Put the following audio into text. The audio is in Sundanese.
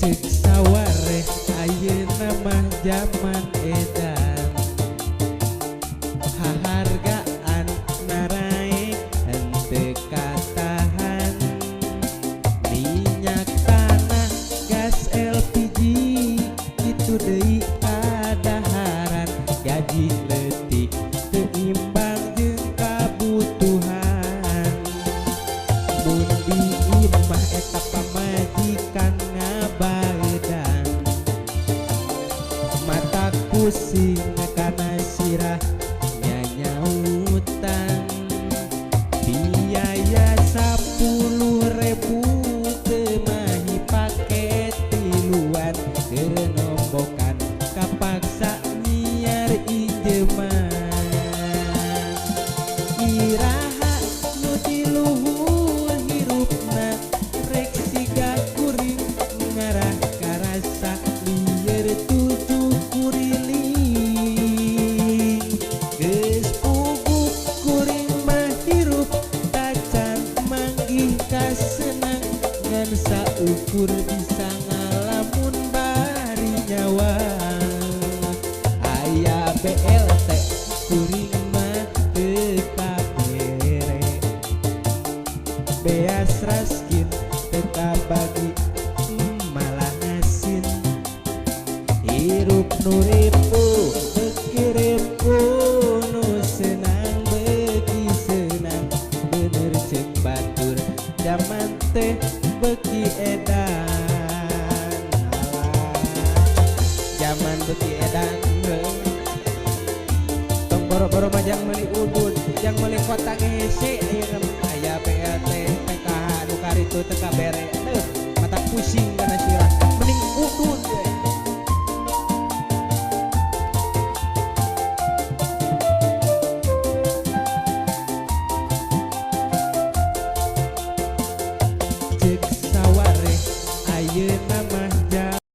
cek saware ayeuna mah zaman edan hahargaan naraek henteu katahan minyak tanah gas LPG itu deui kadaharan gaji leutik teu imbang jeung kabutuhan mun di imah eta pamajikan ngabaedan mata pusing kana sirah nyanyautan biaya 10.000 temahi paket tiluan kerenombokan kapaksa nyiar ijeman iraha nu di luhur hirupna rek siga kuring ngarah karasa lieur tujuh kuriling geus puguk kuring mah hirup tacan manggih kasenang ngan saukur bisa ngalamun bari nyawa aya BLT kuring mah teu kabere beas raskin teu kabagi malah ngasin hirup nu ripu beuki ripu nu senang beuki senang bener ceuk batur zaman teh beuki edan zaman beuki edan tong boro-boro majang meuli ubud jang meuli kota ngese aya PLT PKH nu karitu teu kabere